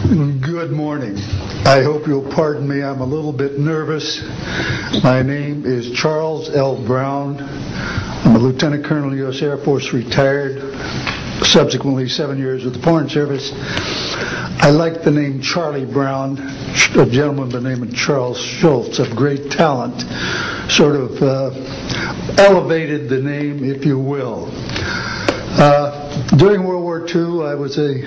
Good morning. I hope you'll pardon me. I'm a little bit nervous. My name is Charles L. Brown. I'm a Lieutenant Colonel, U.S. Air Force, retired, subsequently 7 years with the Foreign Service. I like the name Charlie Brown, a gentleman by the name of Charles Schultz, of great talent, sort of elevated the name, if you will. During World War II, I was a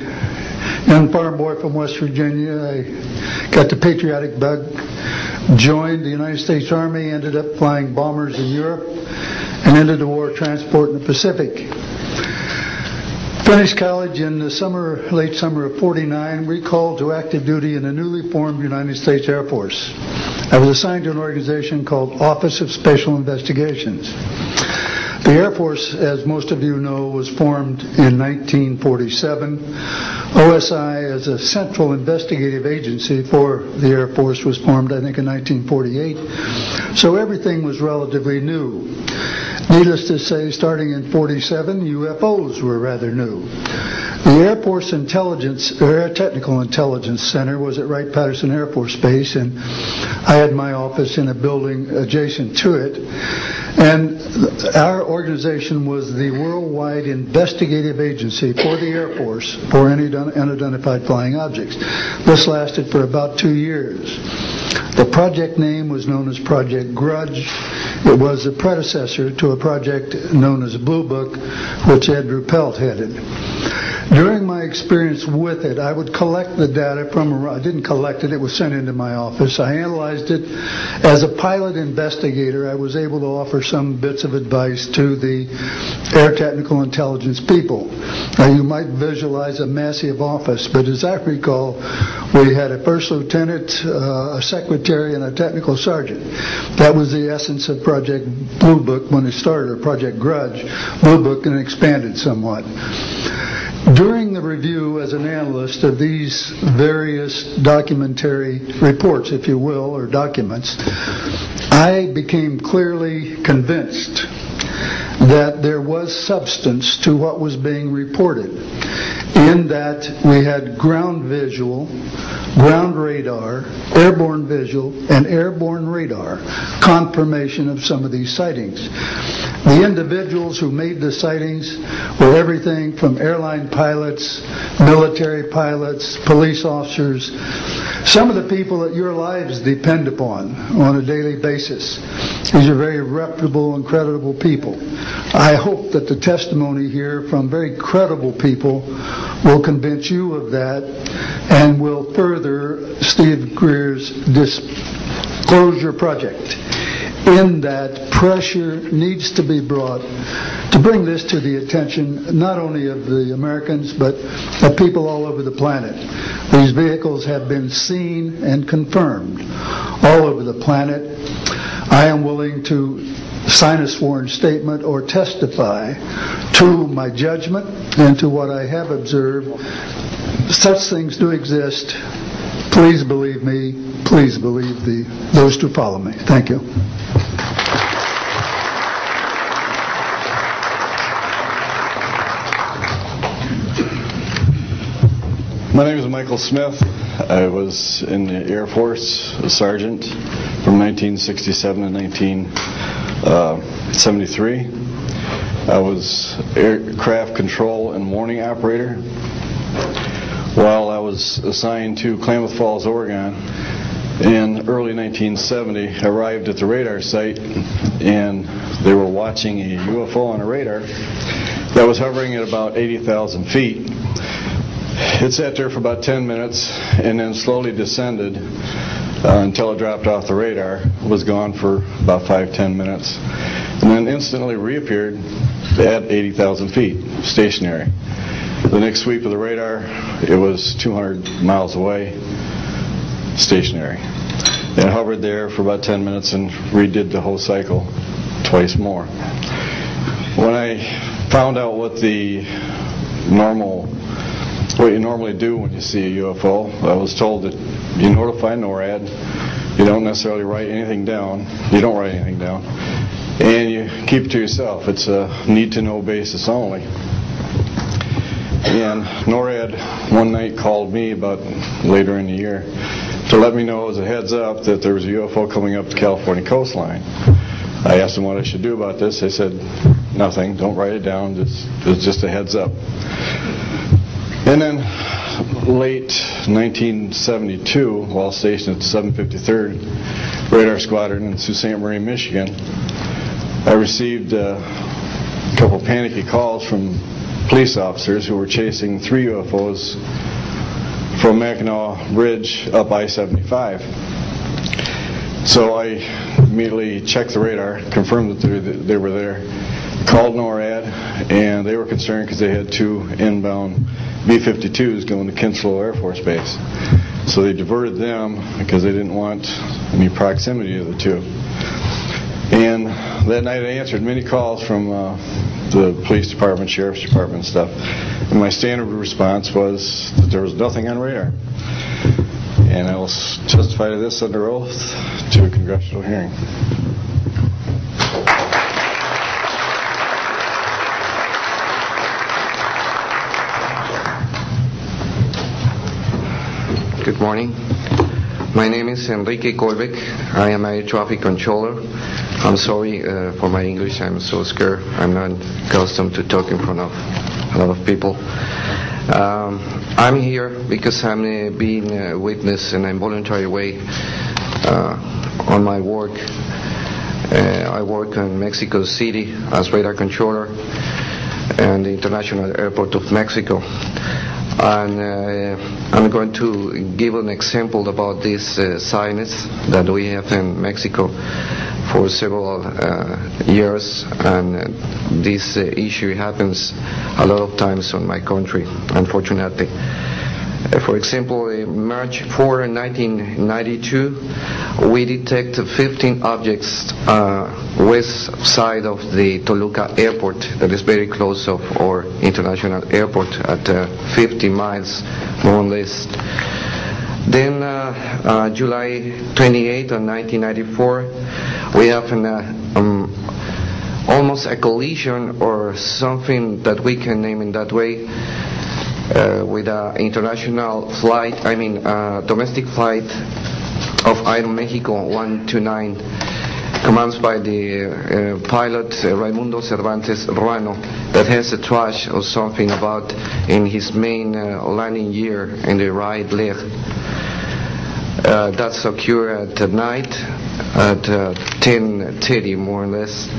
young farm boy from West Virginia. I got the patriotic bug, joined the United States Army, ended up flying bombers in Europe, and ended the war transport in the Pacific. Finished college in the late summer of '49, recalled to active duty in the newly formed United States Air Force. I was assigned to an organization called Office of Special Investigations. The Air Force, as most of you know, was formed in 1947. OSI, as a central investigative agency for the Air Force, was formed, I think, in 1948. So everything was relatively new. Needless to say, starting in '47, UFOs were rather new. The Air Force Air Technical Intelligence Center was at Wright-Patterson Air Force Base, and I had my office in a building adjacent to it. And our organization was the worldwide investigative agency for the Air Force for any unidentified flying objects. This lasted for about 2 years. The project name was known as Project Grudge. It was a predecessor to a project known as Blue Book, which Andrew Pelt headed. During my experience with it, I would collect the data I didn't collect it, it was sent into my office. I analyzed it. As a pilot investigator, I was able to offer some bits of advice to the Air Technical Intelligence people. Now, you might visualize a massive office, but as I recall, we had a first lieutenant, a secretary, and a technical sergeant. That was the essence of Project Blue Book when it started, or Project Grudge. Blue Book, and expanded somewhat. During the review as an analyst of these various documentary reports, if you will, or documents, I became clearly convinced that there was substance to what was being reported, in that we had ground visual, ground radar, airborne visual, and airborne radar confirmation of some of these sightings. The individuals who made the sightings were everything from airline pilots, military pilots, police officers, some of the people that your lives depend upon on a daily basis. These are very reputable and credible people. I hope that the testimony here from very credible people will convince you of that and will further Steve Greer's disclosure project, in that pressure needs to be brought to bring this to the attention not only of the Americans but of people all over the planet. These vehicles have been seen and confirmed all over the planet. I am willing to sign a sworn statement or testify to my judgment and to what I have observed. Such things do exist. Please believe me. Please believe those who follow me. Thank you. My name is Michael Smith. I was in the Air Force, a sergeant, from 1967 to 1973. I was aircraft control and warning operator. While I was assigned to Klamath Falls, Oregon, in early 1970, I arrived at the radar site, and they were watching a UFO on a radar that was hovering at about 80,000 feet. It sat there for about 10 minutes and then slowly descended until it dropped off the radar. It was gone for about 5-10 minutes, and then instantly reappeared at 80,000 feet, stationary. The next sweep of the radar, it was 200 miles away, stationary. It hovered there for about 10 minutes and redid the whole cycle twice more. When I found out what you normally do when you see a UFO, I was told that you notify NORAD, you don't necessarily write anything down, you don't write anything down, and you keep it to yourself. It's a need-to-know basis only. And NORAD one night called me about later in the year to let me know as a heads up that there was a UFO coming up the California coastline. I asked them what I should do about this. They said, nothing, don't write it down, it's just a heads up. And then late 1972, while stationed at the 753rd Radar Squadron in Sault Ste. Marie, Michigan, I received a couple panicky calls from police officers who were chasing 3 UFOs from Mackinac Bridge up I-75. So I immediately checked the radar, confirmed that they were there, called NORAD, and they were concerned because they had 2 inbound B-52s going to Kinslow Air Force Base. So they diverted them because they didn't want any proximity to the 2. And that night I answered many calls from the police department, sheriff's department and stuff. And my standard response was that there was nothing on radar. And I will testify to this under oath to a congressional hearing. Good morning. My name is Enrique Colbeck. I am a traffic controller. I'm sorry for my English. I'm so scared. I'm not accustomed to talk in front of a lot of people. I'm here because I'm being a witness in a voluntary way on my work. I work in Mexico City as radar controller and the International Airport of Mexico. And I'm going to give an example about this science that we have in Mexico for several years, and this issue happens a lot of times on my country, unfortunately. For example, in March 4, 1992, we detected 15 objects west side of the Toluca airport, that is very close of our international airport at 50 miles more or less. Then July 28 of 1994, we have almost a collision or something that we can name in that way with an international flight, domestic flight of Aeromexico 129, commanded by the pilot Raimundo Cervantes Ruano, that has a trash or something about in his main landing gear in the right leg. That's occurred at night at 10:30 more or less.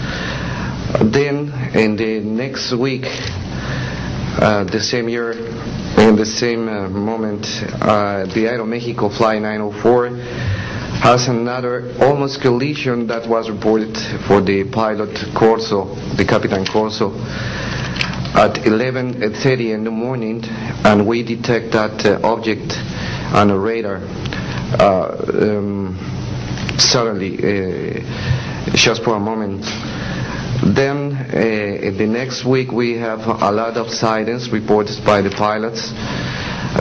Then in the next week, the same year, in the same moment, the Aeromexico Flight 904 has another almost collision that was reported for the pilot Corso, the Capitan Corso, at 11:30 in the morning, and we detect that object on a radar. Suddenly, just for a moment. Then the next week we have a lot of sightings reported by the pilots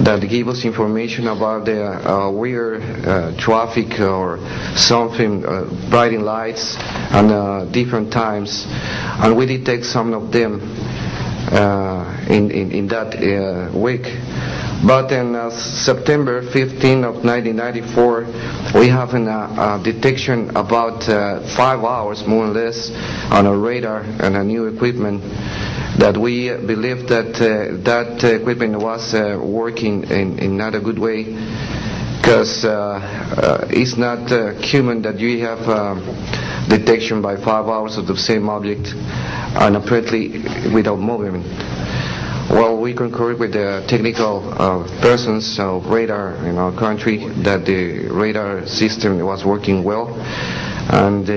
that give us information about the weird traffic or something, brighting lights and different times, and we detect some of them in that week. But in September 15 of 1994, we have a detection about 5 hours more or less on a radar and a new equipment that we believe that that equipment was working in not a good way, because it's not human that you have detection by 5 hours of the same object and apparently without movement. Well, we concur with the technical persons of radar in our country that the radar system was working well, and